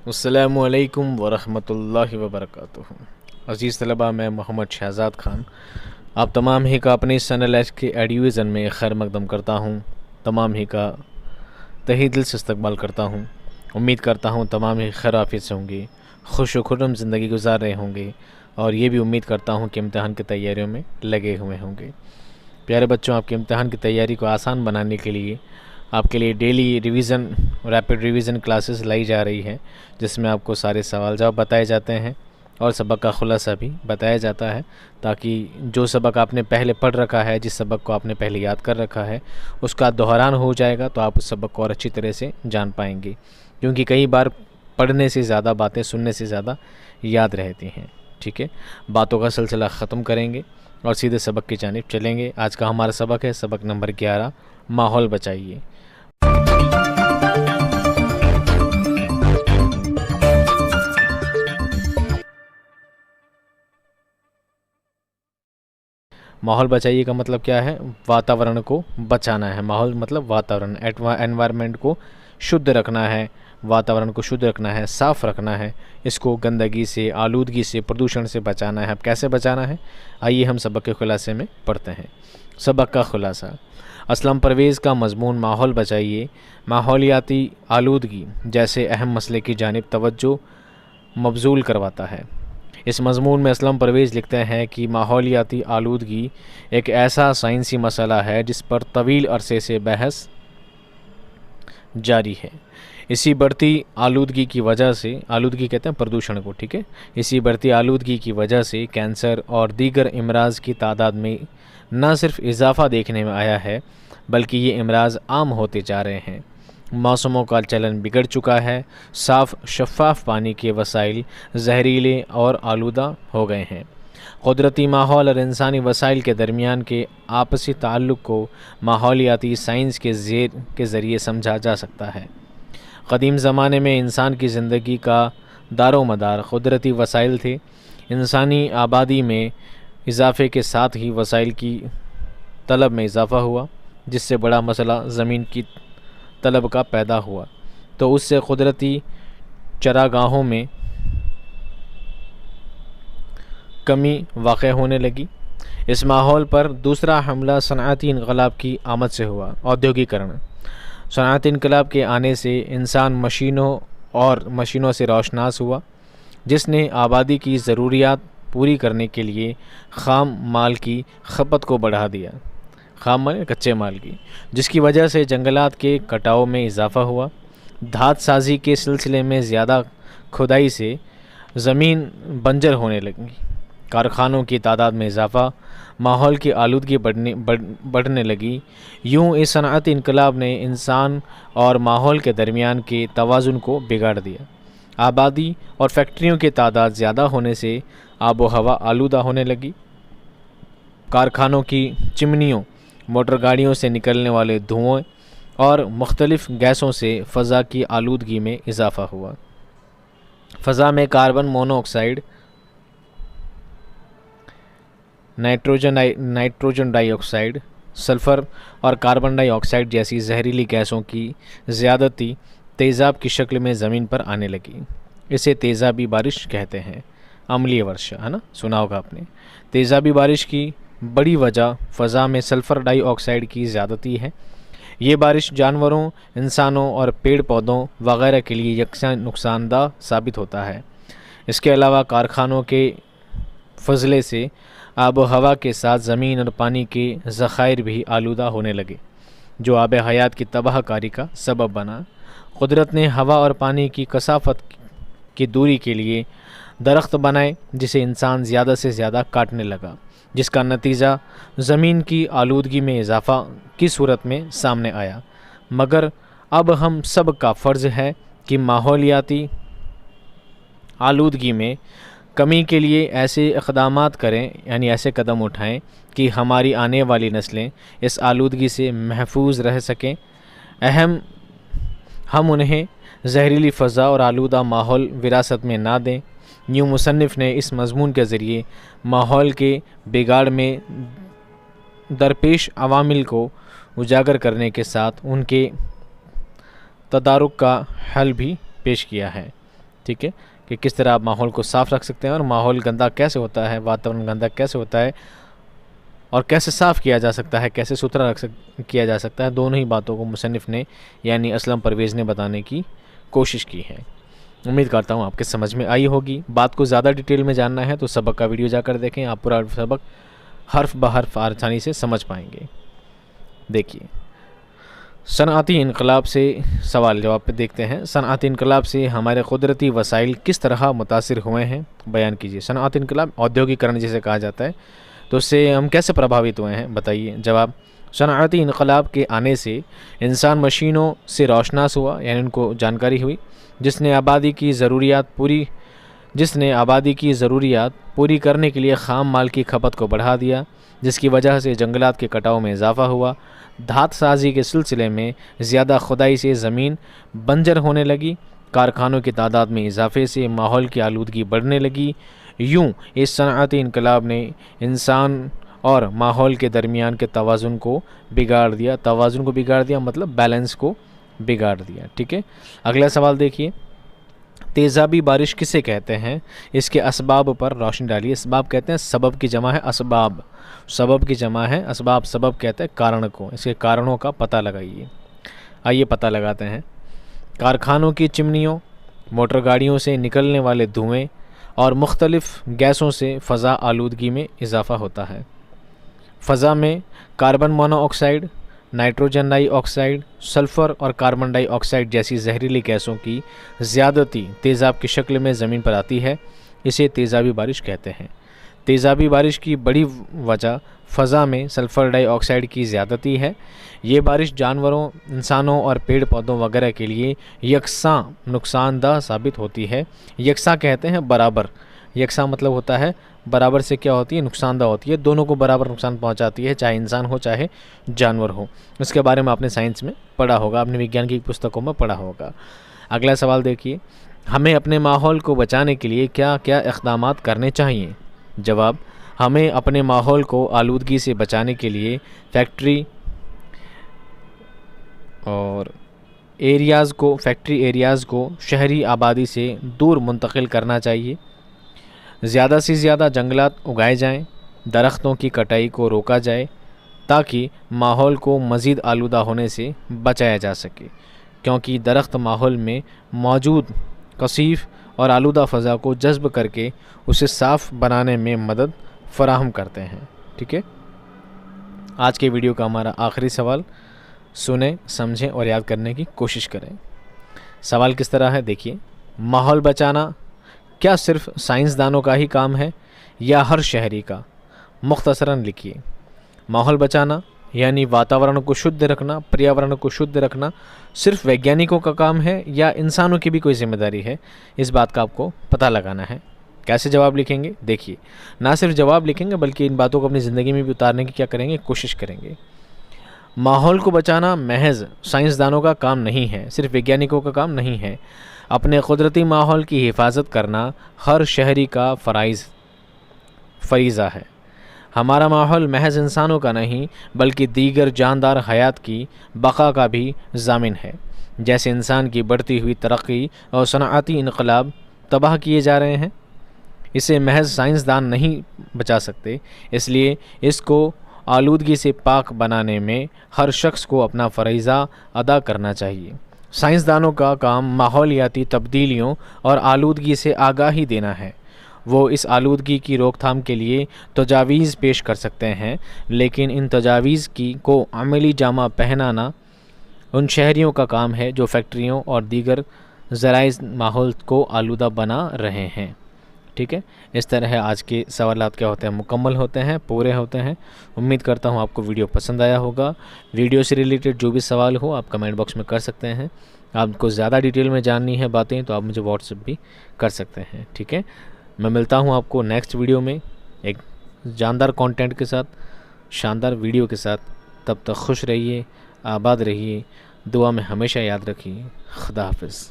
السلام علیکم ورحمۃ اللہ وبرکاتہ۔ عزیز طلباء، میں محمد شہزاد خان آپ تمام ہی کا اپنی چینل ایس کے ایڈیویژن میں خیر مقدم کرتا ہوں۔ تمام ہی کا تہہ دل سے استقبال کرتا ہوں۔ امید کرتا ہوں تمام ہی خیر عافیت سے ہوں گے، خوش و خرم زندگی گزار رہے ہوں گے، اور یہ بھی امید کرتا ہوں کہ امتحان کی تیاریوں میں لگے ہوئے ہوں گے۔ پیارے بچوں، آپ کے امتحان کی تیاری کو آسان بنانے کے لیے آپ کے لیے daily revision rapid revision classes لائی جا رہی ہے، جس میں آپ کو سارے سوال جواب بتائے جاتے ہیں اور سبق کا خلاصہ بھی بتایا جاتا ہے، تاکہ جو سبق آپ نے پہلے پڑھ رکھا ہے، جس سبق کو آپ نے پہلے یاد کر رکھا ہے، اس کا دہران ہو جائے گا تو آپ اس سبق کو اور اچھی طرح سے جان پائیں گے، کیونکہ کئی بار پڑھنے سے زیادہ باتیں سننے سے زیادہ یاد رہتی ہیں۔ ٹھیک ہے، باتوں کا سلسلہ ختم کریں گے اور سیدھے سبق کی جانب چلیں گے۔ آج کا ہمارا سبق ہے سبق نمبر 11، ماحول بچائیے۔ ماحول بچائیے کا مطلب کیا ہے؟ واتاورن کو بچانا ہے۔ ماحول مطلب واتاورن، انوائرمنٹ کو شدھ رکھنا ہے، واتاورن کو شدھ رکھنا ہے، صاف رکھنا ہے، اس کو گندگی سے، آلودگی سے، پردوشن سے بچانا ہے۔ اب کیسے بچانا ہے؟ آئیے ہم سبق کے خلاصے میں پڑھتے ہیں۔ سبق کا خلاصہ: اسلم پرویز کا مضمون ماحول بچائیے ماحولیاتی آلودگی جیسے اہم مسئلے کی جانب توجہ مبذول کرواتا ہے۔ اس مضمون میں اسلم پرویز لکھتے ہیں کہ ماحولیاتی آلودگی ایک ایسا سائنسی مسئلہ ہے جس پر طویل عرصے سے بحث جاری ہے۔ اسی بڑھتی آلودگی کی وجہ سے، آلودگی کہتے ہیں پردوشن کو، ٹھیک ہے، اسی بڑھتی آلودگی کی وجہ سے کینسر اور دیگر امراض کی تعداد میں نہ صرف اضافہ دیکھنے میں آیا ہے بلکہ یہ امراض عام ہوتے جا رہے ہیں۔ موسموں کا چلن بگڑ چکا ہے، صاف شفاف پانی کے وسائل زہریلے اور آلودہ ہو گئے ہیں۔ قدرتی ماحول اور انسانی وسائل کے درمیان کے آپسی تعلق کو ماحولیاتی سائنس کے ذریعے سمجھا جا سکتا ہے۔ قدیم زمانے میں انسان کی زندگی کا دار و مدار قدرتی وسائل تھے۔ انسانی آبادی میں اضافے کے ساتھ ہی وسائل کی طلب میں اضافہ ہوا، جس سے بڑا مسئلہ زمین کی طلب کا پیدا ہوا، تو اس سے قدرتی چراگاہوں میں کمی واقع ہونے لگی۔ اس ماحول پر دوسرا حملہ صنعتی انقلاب کی آمد سے ہوا۔ اودیوگیکرن: صنعتی انقلاب کے آنے سے انسان مشینوں سے روشناس ہوا، جس نے آبادی کی ضروریات پوری کرنے کے لیے خام مال کی کھپت کو بڑھا دیا، خام مال کچے مال کی، جس کی وجہ سے جنگلات کے کٹاؤ میں اضافہ ہوا۔ دھات سازی کے سلسلے میں زیادہ کھدائی سے زمین بنجر ہونے لگی۔ کارخانوں کی تعداد میں اضافہ، ماحول کی آلودگی بڑھنے لگی۔ یوں اس صنعتی انقلاب نے انسان اور ماحول کے درمیان کے توازن کو بگاڑ دیا۔ آبادی اور فیکٹریوں کی تعداد زیادہ ہونے سے آب و ہوا آلودہ ہونے لگی۔ کارخانوں کی چمنیوں، موٹر گاڑیوں سے نکلنے والے دھوئیں اور مختلف گیسوں سے فضا کی آلودگی میں اضافہ ہوا۔ فضا میں کاربن مونو آکسائیڈ، نائٹروجن ڈائی آکسائیڈ، سلفر اور کاربن ڈائی آکسائیڈ جیسی زہریلی گیسوں کی زیادتی تیزاب کی شکل میں زمین پر آنے لگی۔ اسے تیزابی بارش کہتے ہیں۔ عملی ورشہ ہے نا، سنا ہوگا آپ نے۔ تیزابی بارش کی بڑی وجہ فضا میں سلفر ڈائی آکسائیڈ کی زیادتی ہے۔ یہ بارش جانوروں، انسانوں اور پیڑ پودوں وغیرہ کے لیے یکساں نقصان دہ ثابت ہوتا ہے۔ اس کے علاوہ کارخانوں کے فضلے سے آب و ہوا کے ساتھ زمین اور پانی کے ذخائر بھی آلودہ ہونے لگے، جو آب حیات کی تباہ کاری کا سبب بنا۔ قدرت نے ہوا اور پانی کی کثافت کی دوری کے لیے درخت بنائے، جسے انسان زیادہ سے زیادہ کاٹنے لگا، جس کا نتیجہ زمین کی آلودگی میں اضافہ کی صورت میں سامنے آیا۔ مگر اب ہم سب کا فرض ہے کہ ماحولیاتی آلودگی میں کمی کے لیے ایسے اقدامات کریں، یعنی ایسے قدم اٹھائیں کہ ہماری آنے والی نسلیں اس آلودگی سے محفوظ رہ سکیں۔ ہم انہیں زہریلی فضا اور آلودہ ماحول وراثت میں نہ دیں۔ یوں مصنف نے اس مضمون کے ذریعے ماحول کے بگاڑ میں درپیش عوامل کو اجاگر کرنے کے ساتھ ان کے تدارک کا حل بھی پیش کیا ہے۔ ٹھیک ہے، کہ کس طرح آپ ماحول کو صاف رکھ سکتے ہیں اور ماحول گندا کیسے ہوتا ہے، واتاورن گندا کیسے ہوتا ہے اور کیسے صاف کیا جا سکتا ہے، کیسے ستھرا کیا جا سکتا ہے، دونوں ہی باتوں کو مصنف نے یعنی اسلم پرویز نے بتانے کی کوشش کی ہے۔ امید کرتا ہوں آپ کے سمجھ میں آئی ہوگی۔ بات کو زیادہ ڈیٹیل میں جاننا ہے تو سبق کا ویڈیو جا کر دیکھیں، آپ پورا سبق حرف بحرف آسانی سے سمجھ پائیں گے۔ دیکھیے، صنعتی انقلاب سے سوال جواب پہ دیکھتے ہیں۔ صنعتی انقلاب سے ہمارے قدرتی وسائل کس طرح متاثر ہوئے ہیں، بیان کیجیے۔ صنعتی انقلاب اودیوگیکرن جسے کہا جاتا ہے، تو اس سے ہم کیسے پربھاوت ہوئے ہیں، بتائیے۔ جواب، صنعتی انقلاب کے آنے سے انسان مشینوں سے روشناس ہوا، یعنی ان کو جانکاری ہوئی، جس نے آبادی کی ضروریات پوری کرنے کے لیے خام مال کی کھپت کو بڑھا دیا، جس کی وجہ سے جنگلات کے کٹاؤ میں اضافہ ہوا، دھات سازی کے سلسلے میں زیادہ کھدائی سے زمین بنجر ہونے لگی، کارخانوں کی تعداد میں اضافے سے ماحول کی آلودگی بڑھنے لگی۔ یوں اس صنعتی انقلاب نے انسان اور ماحول کے درمیان کے توازن کو بگاڑ دیا، مطلب بیلنس کو بگاڑ دیا۔ ٹھیک ہے، اگلا سوال دیکھیے، تیزابی بارش کسے کہتے ہیں، اس کے اسباب پر روشنی ڈالیے۔ اسباب کہتے ہیں سبب کی جمع ہے اسباب، سبب کی جمع ہے اسباب، سبب کہتے ہیں کارن کو، اس کے کارنوں کا پتہ لگائیے۔ آئیے پتہ لگاتے ہیں۔ کارخانوں کی چمنیوں، موٹر گاڑیوں سے نکلنے والے دھوئیں اور مختلف گیسوں سے فضا آلودگی میں اضافہ ہوتا ہے۔ فضا میں کاربن مونو آکسائڈ، نائٹروجن ڈائی آکسائڈ، سلفر اور کاربن ڈائی آکسائڈ جیسی زہریلی گیسوں کی زیادتی تیزاب کی شکل میں زمین پر آتی ہے، اسے تیزابی بارش کہتے ہیں۔ تیزابی بارش کی بڑی وجہ فضا میں سلفر ڈائی آکسائڈ کی زیادتی ہے۔ یہ بارش جانوروں، انسانوں اور پیڑ پودوں وغیرہ کے لیے یکساں نقصان دہ ثابت ہوتی ہے۔ یکساں کہتے ہیں برابر، یکساں مطلب ہوتا ہے برابر سے کیا ہوتی ہے، نقصان دہ ہوتی ہے، دونوں کو برابر نقصان پہنچاتی ہے، چاہے انسان ہو چاہے جانور ہو۔ اس کے بارے میں آپ نے سائنس میں پڑھا ہوگا، اپنے وگیان کی پستکوں میں پڑھا ہوگا۔ اگلا سوال دیکھیے، ہمیں اپنے ماحول کو بچانے کے لیے کیا کیا اقدامات کرنے چاہیے؟ جواب، ہمیں اپنے ماحول کو آلودگی سے بچانے کے لیے فیکٹری ایریاز کو شہری آبادی سے دور منتقل کرنا چاہیے، زیادہ سے زیادہ جنگلات اگائے جائیں، درختوں کی کٹائی کو روکا جائے تاکہ ماحول کو مزید آلودہ ہونے سے بچایا جا سکے، کیونکہ درخت ماحول میں موجود کثیف اور آلودہ فضا کو جذب کر کے اسے صاف بنانے میں مدد فراہم کرتے ہیں۔ ٹھیک ہے، آج کے ویڈیو کا ہمارا آخری سوال سنیں، سمجھیں اور یاد کرنے کی کوشش کریں۔ سوال کس طرح ہے، دیکھیے، ماحول بچانا کیا صرف سائنسدانوں کا ہی کام ہے یا ہر شہری کا؟ مختصراً لکھیے۔ ماحول بچانا یعنی واتاورن کو شدھ رکھنا، پریاورن کو شدھ رکھنا صرف ویگیانکوں کا کام ہے یا انسانوں کی بھی کوئی ذمہ داری ہے؟ اس بات کا آپ کو پتہ لگانا ہے۔ کیسے جواب لکھیں گے؟ دیکھیے، نہ صرف جواب لکھیں گے بلکہ ان باتوں کو اپنی زندگی میں بھی اتارنے کی کیا کریں گے، کوشش کریں گے۔ ماحول کو بچانا محض سائنسدانوں کا کام نہیں ہے، صرف ویگیانکوں کا کام نہیں ہے۔ اپنے قدرتی ماحول کی حفاظت کرنا ہر شہری کا فریضہ ہے۔ ہمارا ماحول محض انسانوں کا نہیں بلکہ دیگر جاندار حیات کی بقا کا بھی ضامن ہے۔ جیسے انسان کی بڑھتی ہوئی ترقی اور صنعتی انقلاب تباہ کیے جا رہے ہیں، اسے محض سائنسدان نہیں بچا سکتے، اس لیے اس کو آلودگی سے پاک بنانے میں ہر شخص کو اپنا فریضہ ادا کرنا چاہیے۔ سائنسدانوں کا کام ماحولیاتی تبدیلیوں اور آلودگی سے آگاہی دینا ہے۔ وہ اس آلودگی کی روک تھام کے لیے تجاویز پیش کر سکتے ہیں، لیکن ان تجاویز کو عملی جامہ پہنانا ان شہریوں کا کام ہے جو فیکٹریوں اور دیگر ذرائع ماحول کو آلودہ بنا رہے ہیں۔ ٹھیک ہے، اس طرح آج کے سوالات کیا ہوتے ہیں، مکمل ہوتے ہیں، پورے ہوتے ہیں۔ امید کرتا ہوں آپ کو ویڈیو پسند آیا ہوگا۔ ویڈیو سے ریلیٹڈ جو بھی سوال ہو آپ کمنٹ باکس میں کر سکتے ہیں۔ آپ کو زیادہ ڈیٹیل میں جاننی ہے باتیں تو آپ مجھے واٹس ایپ بھی کر سکتے ہیں۔ ٹھیک ہے، میں ملتا ہوں آپ کو نیکسٹ ویڈیو میں ایک جاندار کانٹینٹ کے ساتھ، شاندار ویڈیو کے ساتھ۔ تب تک خوش رہیے، آباد رہیے، دعا میں ہمیشہ یاد رکھیے۔ خدا حافظ۔